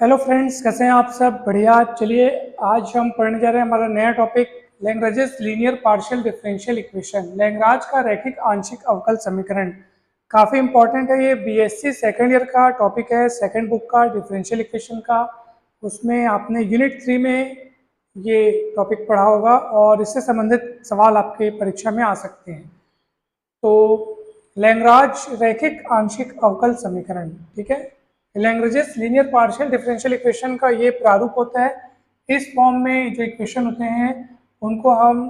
Hello friends, कैसे हैं आप सब? बढ़िया। चलिए आज हम पढ़ने जा रहे हैं हमारा नया topic Lagrange's linear partial differential equation, Lagrange का रैखिक आंशिक अवकल समीकरण। काफ़ी इंपॉर्टेंट है, ये बीएससी सेकेंड ईयर का टॉपिक है, सेकेंड बुक का डिफरेंशियल इक्वेशन का। उसमें आपने यूनिट 3 में ये टॉपिक पढ़ा होगा और इससे संबंधित सवाल आपके परीक्षा में आ सकते हैं। तो लैग्रांज रैखिक आंशिक अवकल समीकरण, ठीक है। Lagrange's linear partial differential equation का ये प्रारूप होता है। इस फॉर्म में जो इक्वेशन होते हैं उनको हम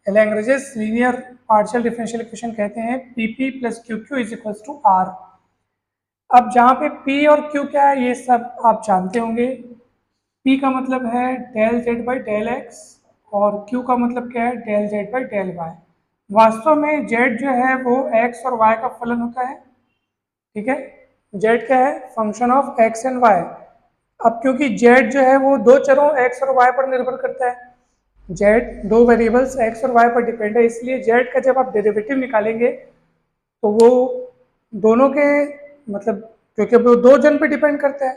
Lagrange's linear partial differential equation कहते हैं। P p plus q q is equals to r. अब जहाँ पे पी और क्यू क्या है ये सब आप जानते होंगे। पी का मतलब है del z by del x और क्यू का मतलब क्या है, del z by del y. वास्तव में जेड जो है वो एक्स और वाई का फलन होता है, ठीक है। जेड क्या है, function of x and y. अब क्योंकि जेड जो है वो दो चरों एक्स और वाई पर निर्भर करता है, जेड दो वेरिएबल्स एक्स और वाई पर डिपेंड है, इसलिए जेड का जब आप डेरिवेटिव निकालेंगे तो वो दोनों के मतलब, क्योंकि वो दो जन पे डिपेंड करता है,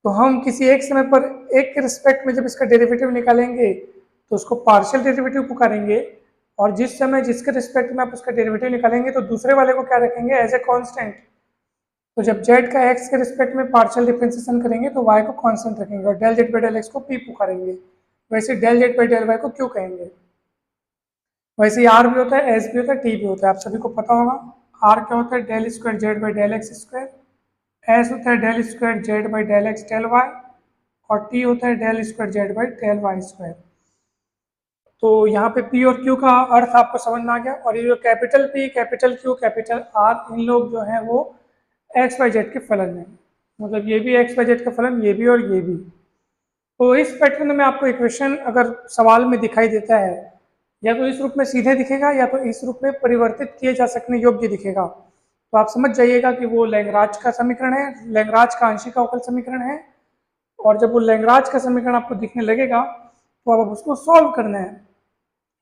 तो हम किसी एक समय पर एक के रिस्पेक्ट में जब इसका डेरिवेटिव निकालेंगे तो उसको पार्शियल डेरिवेटिव पुकारेंगे, और जिस समय जिसके रिस्पेक्ट में आप उसका डेरिवेटिव निकालेंगे तो दूसरे वाले को क्या रखेंगे, एज ए कांस्टेंट। तो जब जेड का एक्स के रिस्पेक्ट में पार्शियल डिफरेंशिएशन करेंगे तो वाई को कांस्टेंट रखेंगे और del z by del x को पी पुकारेंगे। वैसे del z by del y को क्यू कहेंगे। वैसे ही आर भी होता है, एस भी होता है, टी भी होता है, आप सभी को पता होगा। आर क्या होता है, del square Z by del X square. S होता है del square Z by del X del Y. और टी होता है del square Z by del Y square. तो यहाँ पे पी और क्यू का अर्थ आपको समझ में आ गया। और ये जो capital P, capital Q, capital R, इन लोग जो हैं वो एक्स वाई जेड के फलन है। मतलब ये भी एक्स वाई जेड का फलन, ये भी और ये भी। तो इस पैटर्न में आपको इक्वेशन अगर सवाल में दिखाई देता है, या तो इस रूप में सीधे दिखेगा या तो इस रूप में परिवर्तित किए जा सकने योग्य दिखेगा, तो आप समझ जाइएगा कि वो लैग्रांज का समीकरण है, लैग्रांज का आंशिक अवकल समीकरण है। और जब वो लैग्रांज का समीकरण आपको दिखने लगेगा तो अब उसको सॉल्व करना है।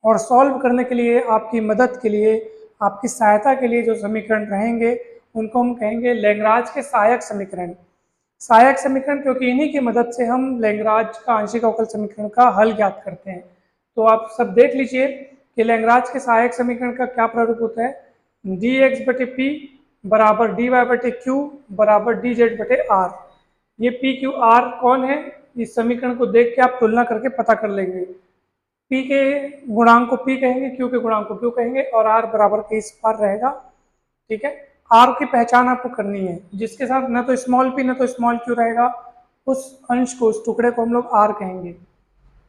और सॉल्व करने के लिए आपकी मदद के लिए, आपकी सहायता के लिए जो समीकरण रहेंगे उनको हम कहेंगे लैग्रांज के सहायक समीकरण। सहायक समीकरण क्योंकि इन्हीं की मदद से हम लैग्रांज का आंशिक अवकल समीकरण का हल ज्ञात करते हैं। तो आप सब देख लीजिए कि लैग्रांज के सहायक समीकरण का क्या प्रारूप होता है। डी एक्स बटे पी बराबर डी वाई बटे क्यू बराबर डी जेड बटे आर। ये पी क्यू आर कौन है, इस समीकरण को देख के आप तुलना करके पता कर लेंगे। पी के गुणांक को पी कहेंगे, क्यू के गुणांक को क्यू कहेंगे, और आर बराबर के इस पार रहेगा, ठीक है। आर की पहचान आपको करनी है, जिसके साथ न तो स्मॉल पी न तो स्मॉल क्यू रहेगा उस अंश को, उस टुकड़े को हम लोग आर कहेंगे।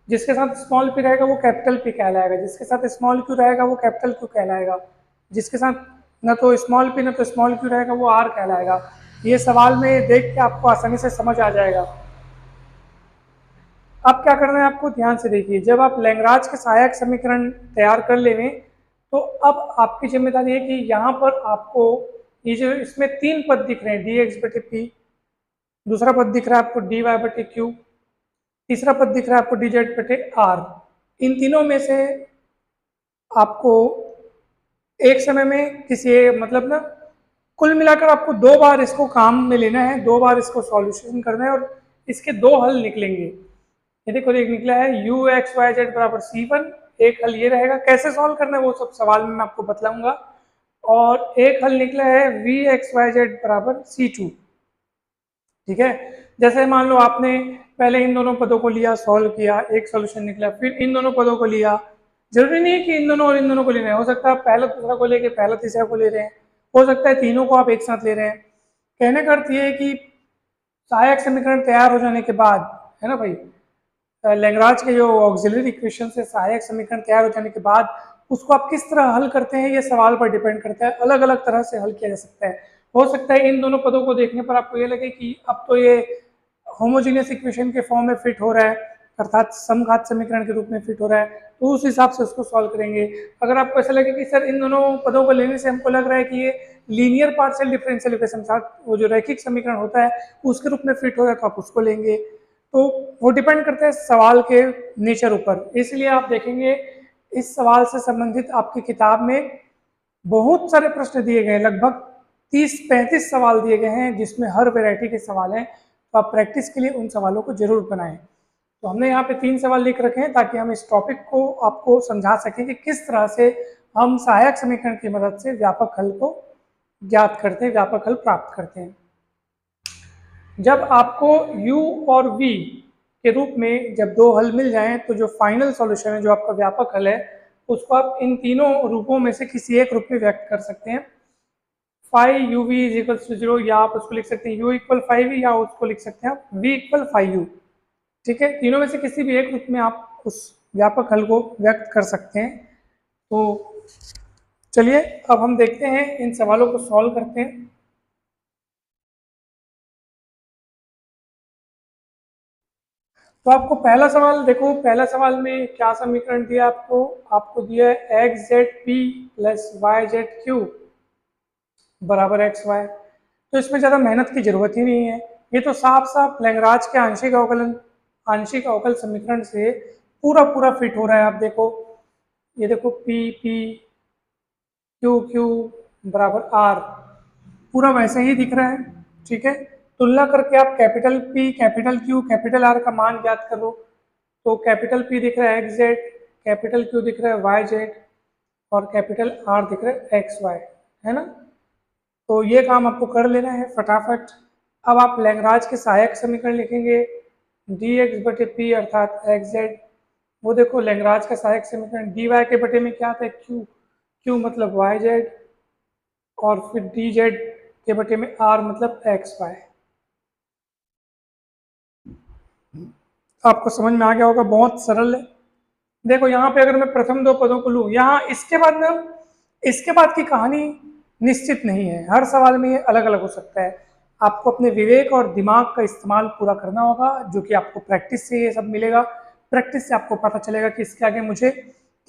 जिसके साथ स्मॉल पी रहेगा वो कैपिटल पी कहलाएगा, जिसके साथ स्मॉल क्यू रहेगा वो कैपिटल क्यू कहलाएगा, जिसके साथ न तो स्मॉल पी न तो स्मॉल क्यू रहेगा वो आर कहलाएगा। ये सवाल में देख के आपको आसानी से समझ आ जाएगा। अब क्या करना है आपको, ध्यान से देखिए। जब आप लैग्रांज के सहायक समीकरण तैयार कर लेंगे तो अब आपकी जिम्मेदारी है कि यहाँ पर आपको ये जो इसमें तीन पद दिख रहे हैं, डी एक्स बटे पी, दूसरा पद दिख रहा है आपको डी वाई बटे क्यू, तीसरा पद दिख रहा है आपको डी जेड बटे आर। इन तीनों में से आपको एक समय में किसी मतलब ना, कुल मिलाकर आपको दो बार इसको काम में लेना है, दो बार इसको सॉल्यूशन करना है और इसके दो हल निकलेंगे। ये देखो, एक निकला है यू एक्स वाई जेड बराबर C1, एक हल ये रहेगा। कैसे सॉल्व करना है वो सब सवाल में मैं आपको बतलाऊंगा। और एक हल निकला है वी एक्स वाई जेड बराबर C2, ठीक है। जैसे मान लो आपने पहले इन दोनों पदों को लिया, सॉल्व किया, एक सॉल्यूशन निकला, फिर इन दोनों पदों को लिया। जरूरी नहीं है कि इन दोनों और इन दोनों को लेना है, हो सकता है आप पहला दूसरा को लेके पहला तीसरा को ले रहे हैं, हो सकता है तीनों को आप एक साथ ले रहे हैं। कहने का अर्थ ये है कि सहायक समीकरण तैयार हो जाने के बाद, है ना भाई, लैग्रांज के जो ऑक्सिलरी इक्वेशन से सहायक समीकरण तैयार हो जाने के बाद उसको आप किस तरह हल करते हैं ये सवाल पर डिपेंड करता है। अलग अलग तरह से हल किया जा सकता है। हो सकता है इन दोनों पदों को देखने पर आपको ये लगे कि अब तो ये होमोजीनियस इक्वेशन के फॉर्म में फिट हो रहा है, अर्थात समघात समीकरण के रूप में फिट हो रहा है, तो उस हिसाब से उसको सॉल्व करेंगे। अगर आपको ऐसा लगे कि सर इन दोनों पदों को लेने से हमको लग रहा है कि ये लीनियर पार्शियल डिफरेंशियल इक्वेशन, वो जो रैखिक समीकरण होता है उसके रूप में फिट हो रहा है, तो आप उसको लेंगे। तो वो डिपेंड करता है सवाल के नेचर ऊपर। इसलिए आप देखेंगे इस सवाल से संबंधित आपकी किताब में बहुत सारे प्रश्न दिए गए हैं, लगभग 30-35 सवाल दिए गए हैं जिसमें हर वैरायटी के सवाल हैं। तो आप प्रैक्टिस के लिए उन सवालों को जरूर बनाएं। तो हमने यहाँ पे 3 सवाल लिख रखे हैं ताकि हम इस टॉपिक को आपको समझा सकें कि किस तरह से हम सहायक समीकरण की मदद से व्यापक हल को ज्ञात करते हैं, व्यापक हल प्राप्त करते हैं। जब आपको u और v के रूप में जब दो हल मिल जाएं तो जो फाइनल सॉल्यूशन है, जो आपका व्यापक हल है, उसको आप इन तीनों रूपों में से किसी एक रूप में व्यक्त कर सकते हैं। Phi u v is equal to 0, या आप उसको लिख सकते हैं u इक्वल फाइव, या उसको लिख सकते हैं आप v इक्वल फाइव यू। ठीक है, तीनों में से किसी भी एक रूप में आप उस व्यापक हल को व्यक्त कर सकते हैं। तो चलिए अब हम देखते हैं, इन सवालों को सॉल्व करते हैं। तो आपको पहला सवाल देखो, पहला सवाल में क्या समीकरण दिया आपको दिया है X Z P plus Y Z Q बराबर एक्स वाई। तो इसमें ज़्यादा मेहनत की जरूरत ही नहीं है, ये तो साफ साफ लैग्रांज के आंशिक अवकल समीकरण से पूरा पूरा फिट हो रहा है। आप देखो, ये देखो पी पी क्यू क्यू बराबर आर, पूरा वैसे ही दिख रहा है। ठीक है, तुलना करके आप capital P capital Q capital are का मान ज्ञात करो। तो कैपिटल पी दिख रहा है एक्स जेड, कैपिटल क्यू दिख रहा है वाई जेड, और कैपिटल आर दिख रहा है एक्स वाई, है ना। तो ये काम आपको कर लेना है फटाफट। अब आप लैग्रांज के सहायक समीकरण लिखेंगे, डी एक्स बटे पी अर्थात एक्स जेड। वो देखो लैग्रांज का सहायक समीकरण डी वाई के बटे में क्या आता है क्यू, क्यू मतलब वाई जेड, और फिर डी जेड के बटे में आर मतलब एक्स वाई। आपको समझ में आ गया होगा, बहुत सरल है। देखो यहाँ पे अगर मैं प्रथम दो पदों को लूँ, यहाँ इसके बाद की कहानी निश्चित नहीं है, हर सवाल में ये अलग अलग हो सकता है। आपको अपने विवेक और दिमाग का इस्तेमाल पूरा करना होगा, जो कि आपको प्रैक्टिस से ये सब मिलेगा। प्रैक्टिस से आपको पता चलेगा कि इसके आगे मुझे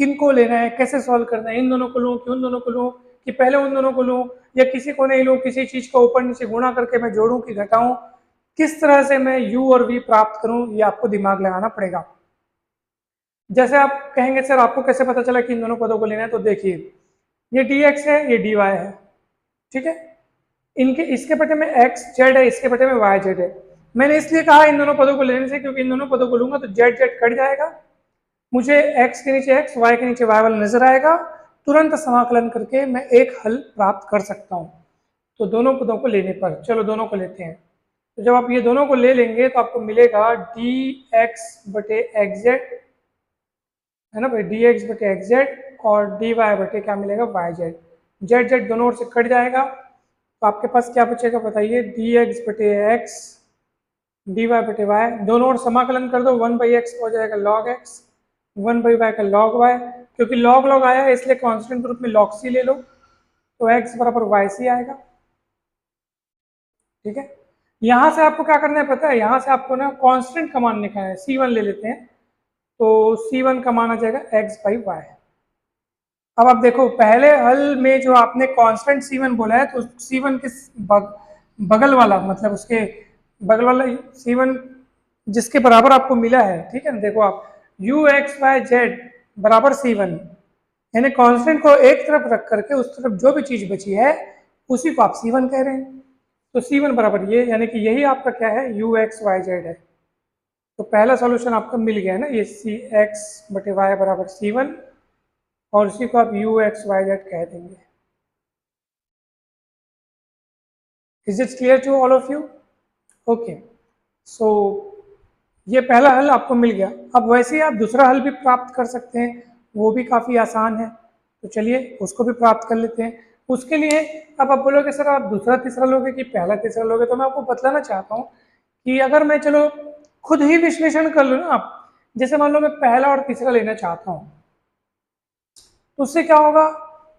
किन को लेना है, कैसे सॉल्व करना है, इन दोनों को लूँ कि उन दोनों को लूँ, कि पहले उन दोनों को लूँ या किसी को नहीं लूँ, किसी चीज़ को ऊपर नीचे गुणा करके मैं जोड़ूँ कि घटाऊँ, किस तरह से मैं u और v प्राप्त करूँ, ये आपको दिमाग लगाना पड़ेगा। जैसे आप कहेंगे सर आपको कैसे पता चला कि इन दोनों पदों को लेना है, तो देखिए ये dx है, ये dy है। ठीक है, इनके इसके बटे में x z है, इसके बटे में y z है। मैंने इसलिए कहा इन दोनों पदों को लेने से, क्योंकि इन दोनों पदों को लूंगा तो z z कट जाएगा, मुझे x के नीचे x, y के नीचे y वाला नजर आएगा, तुरंत समाकलन करके मैं एक हल प्राप्त कर सकता हूँ। तो दोनों पदों को लेने पर, चलो दोनों को लेते हैं। तो जब आप ये दोनों को ले लेंगे तो आपको मिलेगा dx बटे एक्स जेड, है ना भाई, dx बटे एक्स जेड, और dy बटे क्या मिलेगा वाई जेड। जेड जेड दोनों ओर से कट जाएगा, तो आपके पास क्या बचेगा बताइए, dx बटे एक्स dy बटे वाई, दोनों ओर समाकलन कर दो, 1/x हो जाएगा log x, 1/y का log y, क्योंकि log log आया है इसलिए कांस्टेंट के रूप में log c ले लो, तो x बराबर yc आएगा। ठीक है, यहाँ से आपको क्या करना है पता है, यहाँ से आपको ना कांस्टेंट का मान निकालना है, c1 ले लेते हैं, तो c1 का मान आ जाएगा x/y। अब आप देखो पहले हल में जो आपने कांस्टेंट c1 बोला है, तो c1 किस बगल वाला, मतलब उसके बगल वाला c1 जिसके बराबर आपको मिला है। ठीक है ना, देखो आप u(x,y,z) बराबर c1, यानी कांस्टेंट को एक तरफ रख करके उस तरफ जो भी चीज बची है उसी को आप c1 कह रहे हैं। तो c1 बराबर ये, यानी कि यही आपका क्या है, u(x,y,z) है। तो पहला सॉल्यूशन आपका मिल गया है ना, ये x बटे वाई बराबर c1, और इसी को आप u(x,y,z) कह देंगे। Is it clear to all of you? Okay, so ये पहला हल आपको मिल गया। अब वैसे ही आप दूसरा हल भी प्राप्त कर सकते हैं, वो भी काफ़ी आसान है। तो चलिए उसको भी प्राप्त कर लेते हैं। उसके लिए अब आप बोलोगे सर आप दूसरा तीसरा लोगे कि पहला तीसरा लोगे, तो मैं आपको बतलाना चाहता हूँ कि अगर मैं चलो खुद ही विश्लेषण कर लूँ ना आप, जैसे मान लो मैं पहला और तीसरा लेना चाहता हूँ, तो उससे क्या होगा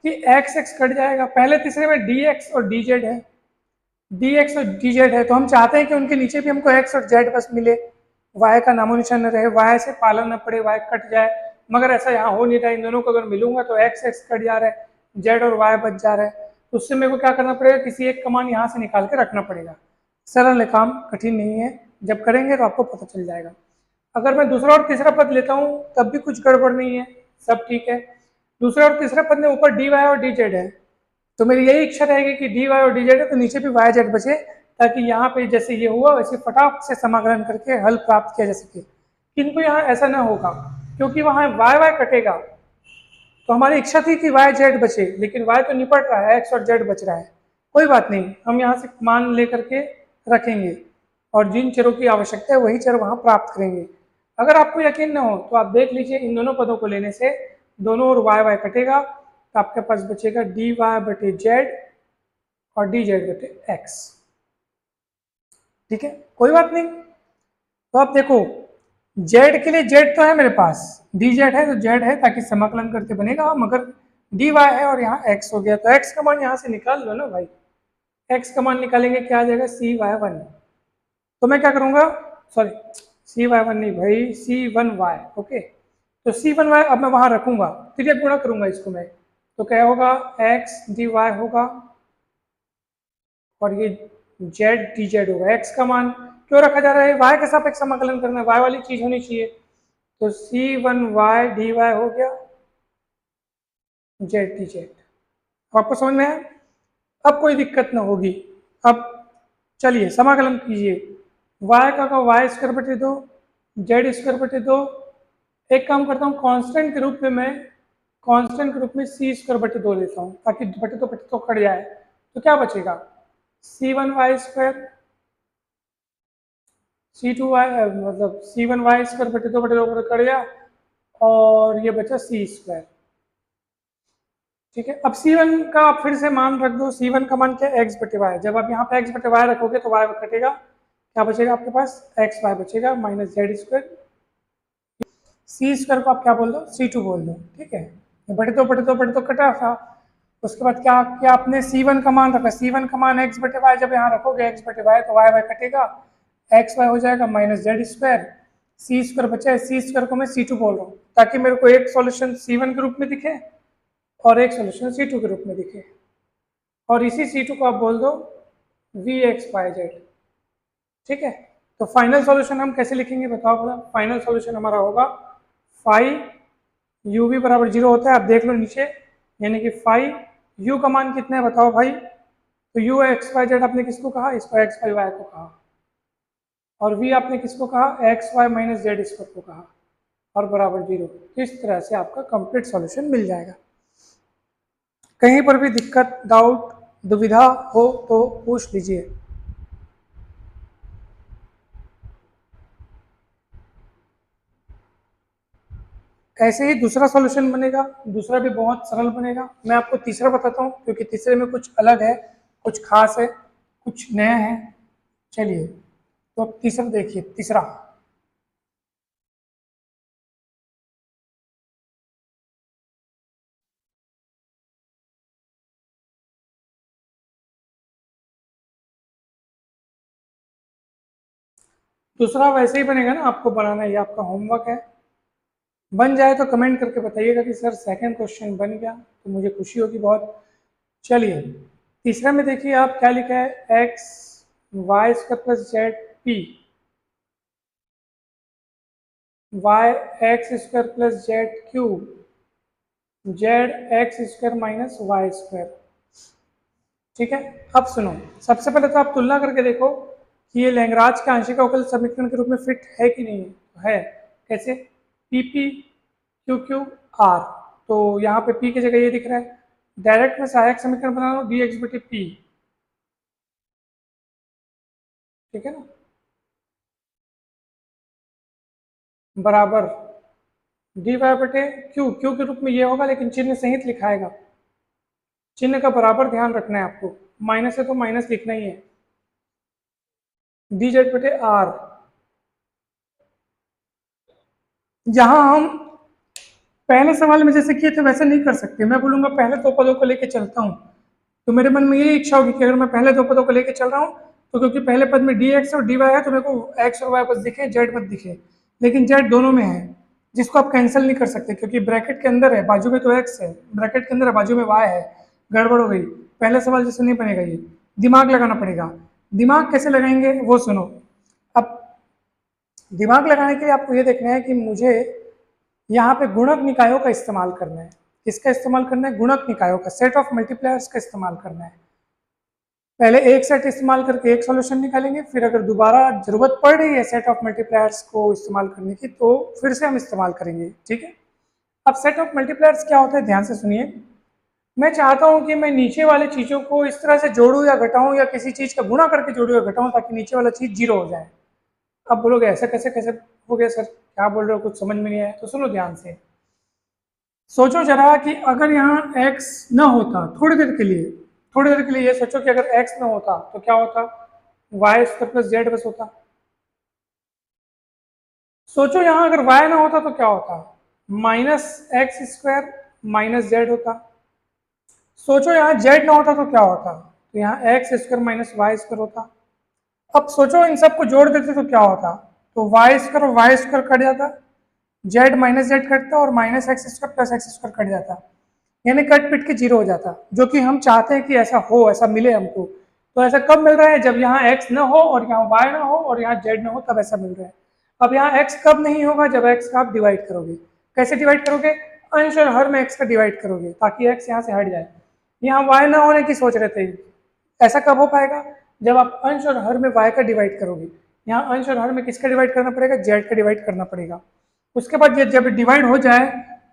कि एक्स एक्स कट जाएगा, पहले तीसरे में डी एक्स और डी जेड है, डी एक्स और डी जेड है, तो हम चाहते हैं कि उनके नीचे भी हमको एक्स और जेड बस मिले, वाई का नामो निशान न रहे, वाई से पालन न पड़े, वाई कट जाए, मगर ऐसा यहाँ हो नहीं रहा। इन दोनों को अगर मिलूंगा तो एक्स एक्स कट जा रहा है, जेड और वाई बच जा रहा है, तो उससे मेरे को क्या करना पड़ेगा, किसी एक का मान यहाँ से निकाल के रखना पड़ेगा। सरल है काम, कठिन नहीं है, जब करेंगे तो आपको पता चल जाएगा। अगर मैं दूसरा और तीसरा पद लेता हूँ तब भी कुछ गड़बड़ नहीं है, सब ठीक है। दूसरा और तीसरा पद में ऊपर डी वाई और डी जेड है, तो मेरी यही इच्छा रहेगी कि डी वाई और डी जेड है तो नीचे भी वाई जेड बचे, ताकि यहाँ पे जैसे ये हुआ वैसे फटाक से समाकलन करके हल प्राप्त किया जा सके। किंतु यहाँ ऐसा ना होगा, क्योंकि वहाँ वाई वाई कटेगा, तो हमारी इच्छा थी कि वाई जेड बचे, लेकिन वाई तो निपट रहा है, एक्स और जेड बच रहा है। कोई बात नहीं, हम यहाँ से मान लेकर के रखेंगे और जिन चरों की आवश्यकता है वही चर वहाँ प्राप्त करेंगे। अगर आपको यकीन न हो तो आप देख लीजिए, इन दोनों पदों को लेने से दोनों ओर वाई वाई कटेगा, तो आपके पास बचेगा डी वाई बटे जेड और डी जेड बटे एक्स। ठीक है, कोई बात नहीं। तो आप देखो, जेड के लिए जेड तो है मेरे पास, डी जेड है तो जेड है, ताकि समाकलन करके बनेगा, मगर डी वाई है और यहाँ एक्स हो गया, तो एक्स का मान यहाँ से निकाल लो ना भाई। एक्स का मान निकालेंगे क्या आ जाएगा, सी वाई वन। तो मैं क्या करूँगा, सॉरी सी वाई वन नहीं भाई, सी वन वाई। ओके, तो सी वन वाई अब मैं वहाँ रखूँगा, फिर गुणा करूँगा इसको मैं, तो क्या होगा, एक्स डी वाई होगा और ये जेड डी जेड होगा। एक्स का मान क्यों रखा जा रहा है, वाई के सापेक्ष समाकलन करना है, वाई वाली चीज होनी चाहिए, तो सी वन वाई डी वाई हो गया जेड डी जेड। आपको समझ में आया, अब कोई दिक्कत ना होगी। अब चलिए समाकलन कीजिए, वाई का वाई स्क्वायर बटे दो, जेड स्क्वायर बटे दो। एक काम करता हूँ, कांस्टेंट के रूप में मैं कांस्टेंट के रूप में सी स्क्वायर बटे दो लेता हूँ, ताकि बटे तो कट जाए। तो क्या बचेगा, C one Y square, C two Y मतलब सी वन वाई स्क्वायर बटे दो कट गया, और ये बचा सी स्क्वायर। ठीक है, अब सी वन का आप फिर से मान रख दो, सी वन का मान क्या है, एक्स बटे वाई। जब आप यहाँ पे एक्स बटे वाई रखोगे तो वाई कटेगा, क्या बचेगा आपके पास, एक्स वाई बचेगा माइनस जेड स्क्वायर। सी स्क्वायर को आप क्या बोल दो, सी टू बोल दो। ठीक है, बटे तो कटा था। उसके बाद क्या किया आपने, सी वन का मान रखा, सी वन का मान एक्स बटे वाई, जब यहाँ रखोगे एक्स बटे वाई तो वाई वाई कटेगा, एक्स वाई हो जाएगा माइनस जेड स्क्वायर। सी स्क्वायर बचा है, सी स्क्वायर को मैं सी टू बोल रहा हूँ, ताकि मेरे को एक सॉल्यूशन सी वन के रूप में दिखे और एक सॉल्यूशन सी टू के रूप में दिखे, और इसी सी टू को आप बोल दो वी एक्स वाई जेड। ठीक है, तो फाइनल सॉल्यूशन हम कैसे लिखेंगे बताओ भला। फाइनल सॉल्यूशन हमारा होगा फाइव यू भी बराबर जीरो होता है, आप देख लो नीचे, यानी कि फाइव यू का मान कितना है बताओ भाई, तो यू एक्स वाई जेड आपने किसको कहा, इसको एक्स वाई वाई को कहा, और v आपने किसको कहा, X Y minus Z square को कहा, और बराबर जीरो। इस तरह से आपका कंप्लीट सॉल्यूशन मिल जाएगा। कहीं पर भी दिक्कत, डाउट, दुविधा हो तो पूछ लीजिए। ऐसे ही दूसरा सॉल्यूशन बनेगा, दूसरा भी बहुत सरल बनेगा। मैं आपको तीसरा बताता हूँ, क्योंकि तीसरे में कुछ अलग है, कुछ खास है, कुछ नया है। चलिए, तो अब तीसरा देखिए, तीसरा दूसरा वैसे ही बनेगा ना, आपको बनाना, ये आपका होमवर्क है। बन जाए तो कमेंट करके बताइएगा कि सर सेकंड क्वेश्चन बन गया, तो मुझे खुशी होगी बहुत। चलिए, तीसरा में देखिए आप क्या लिखा है, X Y square plus Z P, Y X square plus Z cube, Z X square minus Y square. ठीक है, अब सुनो, सबसे पहले तो आप तुलना करके देखो कि ये लैग्रांज के आंशिक अवकल समीकरण के रूप में फिट है कि नहीं है। कैसे, P P Q Q R, तो यहाँ पे पी की जगह ये दिख रहा है, डायरेक्ट में सहायक समीकरण बना लो, डी एक्स बटे पी। ठीक है ना, बराबर डी वाई बटे क्यू, क्यू के रूप में ये होगा लेकिन चिन्ह सहित लिखाएगा, चिन्ह का बराबर ध्यान रखना है आपको, माइनस है तो माइनस लिखना ही है, डी जेड बटे आर। यहां हम पहले सवाल में जैसे किए थे वैसे नहीं कर सकते। मैं बोलूंगा पहले दो पदों को लेकर चलता हूँ, तो मेरे मन में ये इच्छा होगी कि अगर मैं पहले दो पदों को लेकर चल रहा हूँ, तो क्योंकि पहले पद में डी एक्स और डी वाई है, तो मेरे को एक्स और वाई बस दिखे, जेड मत दिखे। लेकिन जेड दोनों में है, जिसको आप कैंसिल नहीं कर सकते, क्योंकि ब्रैकेट के अंदर है, बाजू में तो एक्स है, ब्रैकेट के अंदर है, बाजू में वाई है, गड़बड़ हो गई। पहले सवाल जैसे नहीं बनेगा, ये दिमाग लगाना पड़ेगा। दिमाग कैसे लगाएंगे वो सुनो। अब दिमाग लगाने के लिए आपको ये देखना है कि मुझे यहाँ पे गुणक निकायों का इस्तेमाल करना है। किसका इस्तेमाल करना है, गुणक निकायों का, सेट ऑफ मल्टीप्लायर्स का इस्तेमाल करना है। पहले एक सेट इस्तेमाल करके एक सॉल्यूशन निकालेंगे, फिर अगर दोबारा जरूरत पड़ रही है सेट ऑफ मल्टीप्लायर्स को इस्तेमाल करने की तो फिर से हम इस्तेमाल करेंगे, ठीक है। अब सेट ऑफ मल्टीप्लायर्स क्या होता है, ध्यान से सुनिए। मैं चाहता हूं कि मैं नीचे वाले चीजों को इस तरह से जोड़ूं या घटाऊं या किसी चीज का गुणा करके जोड़ूं या घटाऊं ताकि नीचे वाला चीज जीरो हो जाए। अब बोलोगे ऐसा कैसे कैसे हो गया सर, क्या बोल रहे हो, कुछ समझ में नहीं आया। तो सुनो ध्यान से, सोचो जरा कि अगर यहाँ x न होता, थोड़ी देर के लिए ये सोचो कि अगर x न होता तो क्या होता, वाई स्क्वायर प्लस जेड बस होता। सोचो यहाँ अगर y ना होता तो क्या होता, minus x square minus Z होता। सोचो यहाँ z ना होता तो क्या होता, तो यहाँ X square minus Y square होता। अब सोचो इन सबको जोड़ देते तो क्या होता, तो वाई स्क्वायर कट जाता, जेड माइनस जेड कटता और minus x square plus x square cut जाता, यानी कट पिट के जीरो हो जाता, जो कि हम चाहते हैं कि ऐसा हो, ऐसा मिले हमको। तो ऐसा कब मिल रहा है, जब यहाँ x ना हो और यहाँ y ना हो और यहाँ z ना हो, तब ऐसा मिल रहा है। अब यहाँ x कब नहीं होगा, जब x का आप डिवाइड करोगे। कैसे डिवाइड करोगे, अंश और हर में x का डिवाइड करोगे ताकि x यहाँ से हट जाए। यहाँ y ना होने की सोच रहे थे, ऐसा कब हो पाएगा, जब आप अंश और हर में y का डिवाइड करोगे। यहाँ अंश और हर में किसका डिवाइड करना पड़ेगा, z का डिवाइड करना पड़ेगा। उसके बाद जब डिवाइड हो जाए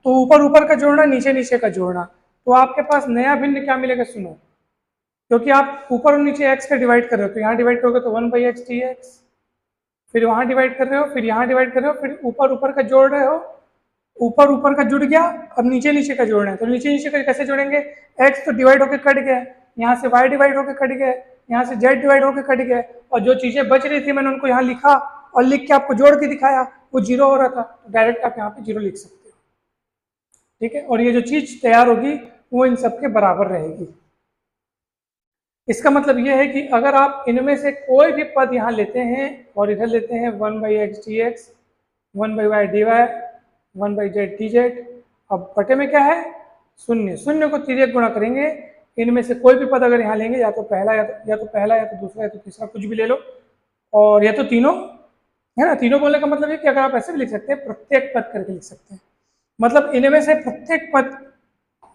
तो ऊपर ऊपर का जोड़ना, नीचे नीचे का जोड़ना, तो आपके पास नया भिन्न क्या मिलेगा, सुनो। क्योंकि आप ऊपर और नीचे x का डिवाइड कर रहे हो तो यहाँ डिवाइड करोगे तो 1/x dx, फिर वहां डिवाइड कर रहे हो, फिर यहाँ डिवाइड कर रहे हो, फिर ऊपर ऊपर का जोड़ रहे हो, ऊपर ऊपर का जुड़ गया, अब नीचे नीचे का जोड़ना है। तो नीचे नीचे का कैसे जोड़ेंगे, x तो डिवाइड होकर कट गया, यहाँ से y डिवाइड होकर कट गया, यहाँ से z डिवाइड होकर कट गया, और जो चीजें बच रही थी मैंने उनको यहाँ लिखा और लिख के आपको जोड़ के दिखाया, वो जीरो हो रहा था, तो डायरेक्ट आप यहाँ पे जीरो लिख सकते हो, ठीक है। और ये जो चीज तैयार होगी वो इन सबके बराबर रहेगी। इसका मतलब ये है कि अगर आप इनमें से कोई भी पद यहाँ लेते हैं और इधर लेते हैं 1/x dx, 1/y dy, 1/z dz, अब बटे में क्या है, शून्य, शून्य को तिर्यक गुणा करेंगे। इनमें से कोई भी पद अगर यहाँ लेंगे, या तो पहला या तो दूसरा या तो तीसरा, कुछ भी ले लो, और या तो तीनों, है ना। तीनों बोलने का मतलब ये कि अगर आप ऐसे भी लिख सकते हैं, प्रत्येक पद करके लिख सकते हैं, मतलब इनमें से प्रत्येक पद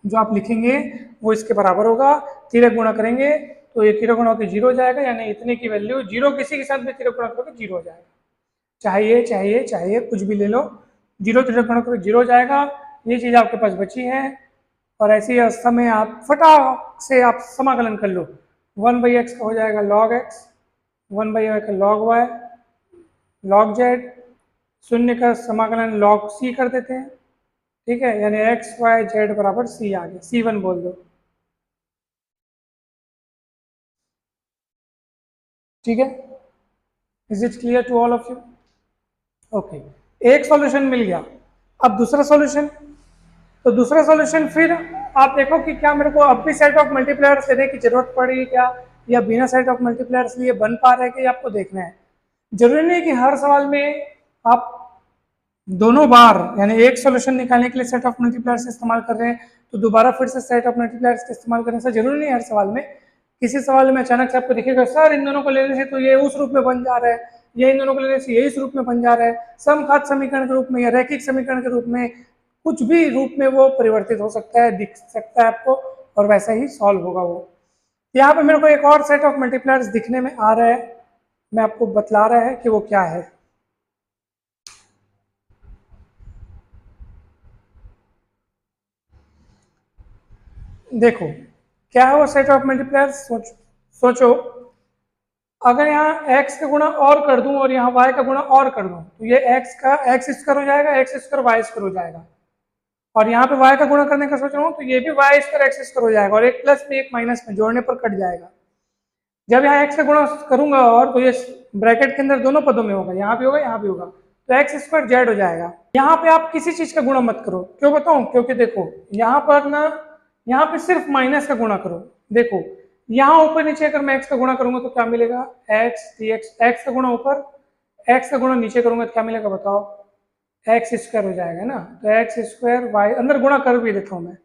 जो आप लिखेंगे वो इसके बराबर होगा। तिर्यक गुणा करेंगे तो ये तिर्यक गुणा होकर जीरो हो जाएगा, यानी इतने की वैल्यू जीरो, किसी के साथ भी तिर्यक गुणा करोगे जीरो हो जाएगा। चाहिए कुछ भी ले लो, जीरो तिर्यक गुणा करोगे जीरो हो जाएगा। ये चीज आपके पास बची है, और ऐसी अवस्था में आप फटाक से आप समाकलन कर लो। 1/x का हो जाएगा log x, 1/y का log y, log z, शून्य का समाकलन log c कर देते हैं, ठीक है, यानी x y z बराबर c आ गया, c1 बोल दो, ठीक है। Is it clear to all of you, okay. एक सॉल्यूशन मिल गया, अब दूसरा सॉल्यूशन, तो दूसरा सॉल्यूशन फिर आप देखो कि क्या मेरे को अब भी सेट ऑफ मल्टीप्लायर्स लेने की जरूरत पड़ी क्या, या बिना सेट ऑफ मल्टीप्लायर्स लिए बन पा रहे कि आपको देखना है। जरूरी नहीं कि हर सवाल में आप दोनों बार, यानी एक सॉल्यूशन निकालने के लिए सेट ऑफ मल्टीप्लायर्स इस्तेमाल कर रहे हैं तो दोबारा फिर से सेट ऑफ मल्टीप्लायर्स का इस्तेमाल करने से जरूरी नहीं है हर सवाल में। किसी सवाल में अचानक से आपको दिखेगा सर इन दोनों को लेने से तो ये उस रूप में बन जा रहा है, ये इन दोनों को लेने से ये इस रूप में बन जा रहा है, समघात समीकरण के रूप में या रैखिक समीकरण के रूप में, कुछ भी रूप में वो परिवर्तित हो सकता है, दिख सकता है आपको, और वैसा ही सॉल्व होगा वो। यहाँ पे मेरे को एक और सेट ऑफ मल्टीप्लायर्स दिखने में आ रहा है, मैं आपको बतला रहा है कि वो क्या है। देखो क्या है वो सेट ऑफ मल्टीप्लायर्स, सोचो अगर यहाँ x का गुणा और कर दूं और यहाँ y का गुणा और कर दूं तो ये x का x स्क्वायर हो जाएगा, x स्क्वायर y स्क्वायर हो जाएगा, और यहाँ पे y का गुणा करने का सोच रहा हूँ तो ये भी y स्क्वायर x स्क्वायर हो जाएगा, और एक प्लस में एक माइनस में जोड़ने पर कट जाएगा। जब यहाँ x का गुणा करूंगा और तो ये ब्रैकेट के अंदर दोनों पदों में होगा, यहाँ भी होगा यहाँ भी होगा, तो एक्स स्क्वायर जेड हो जाएगा। यहाँ पे आप किसी चीज का गुणा मत करो, क्यों बताऊं, क्योंकि देखो यहाँ पर ना, यहाँ पे सिर्फ माइनस का गुणा करो। देखो यहाँ ऊपर नीचे अगर मैं x का गुणा करूंगा तो क्या मिलेगा, x dx, x का गुणा ऊपर, x का गुणा नीचे करूंगा तो क्या मिलेगा बताओ, एक्स स्क्वायर हो जाएगा ना। तो एक्स स्क्वायर वाई, अंदर गुणा कर भी देता हूँ मैं,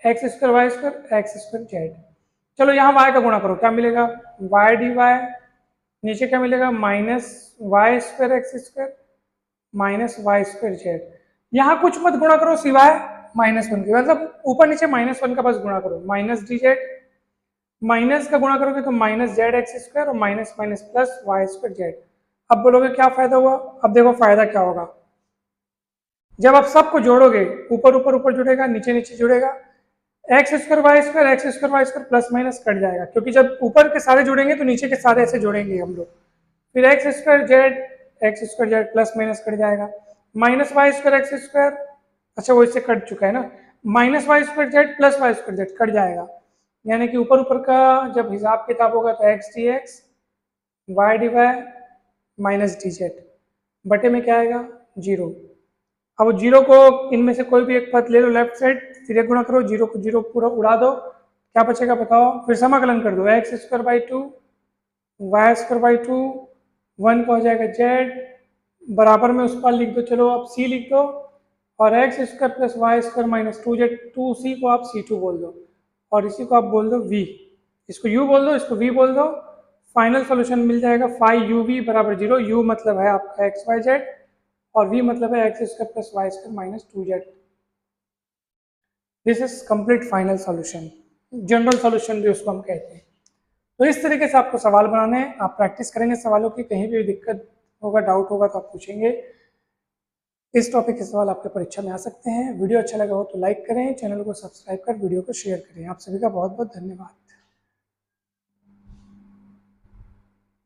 X square Y square X square Z. चलो यहाँ y का गुणा करो, क्या मिलेगा, वाई डी वाई, नीचे क्या मिलेगा, minus Y square X square minus Y square Z. यहाँ कुछ मत गुणा करो सिवाय -1 के, मतलब ऊपर नीचे -1 का बस गुणा करो, माइनस डी जेड माइनस का गुणा करोगे तो माइनस जेड एक्स स्क्वायर और minus minus plus Y square Z. अब बोलोगे क्या फायदा हुआ? अब देखो फायदा क्या होगा, जब आप सबको जोड़ोगे, ऊपर ऊपर ऊपर जुड़ेगा, नीचे नीचे जुड़ेगा, X square Y square plus minus cut जाएगा, क्योंकि जब ऊपर के सारे जुड़ेंगे तो नीचे के सारे ऐसे जोड़ेंगे हम लोग। फिर X square Z plus minus cut जाएगा, minus Y square X square, अच्छा वो इससे कट चुका है ना, minus Y square Z plus Y square Z cut जाएगा। यानी कि ऊपर ऊपर का जब हिसाब किताब होगा तो X D X Y D Y minus D Z, बटे में क्या आएगा? जीरो। अब जीरो को इनमें से कोई भी एक पद ले लो लेफ्ट साइड, सीधे गुणा करो, जीरो को जीरो पूरा उड़ा दो, क्या बचेगा बताओ? फिर समाकलन कर दो, X square by two Y square by two, one का हो जाएगा जेड, बराबर में उस पर लिख दो, चलो आप सी लिख दो, और X square plus Y square minus two Z, two C को आप सी टू बोल दो, और इसी को आप बोल दो वी, इसको यू बोल दो, इसको वी बोल दो। फाइनल सोल्यूशन मिल जाएगा फाइव यू वी बराबर जीरो। यू मतलब है आपका एक्स वाई जेड और v मतलब है X square plus Y square minus two Z. This is complete final solution, general solution भी उसको हम कहते हैं। तो इस तरीके से आपको सवाल बनाने हैं, आप प्रैक्टिस करेंगे सवालों की, कहीं भी दिक्कत होगा डाउट होगा तो आप पूछेंगे। इस टॉपिक के सवाल आपके परीक्षा में आ सकते हैं। वीडियो अच्छा लगा हो तो लाइक करें, चैनल को सब्सक्राइब कर वीडियो को शेयर करें। आप सभी का बहुत बहुत धन्यवाद।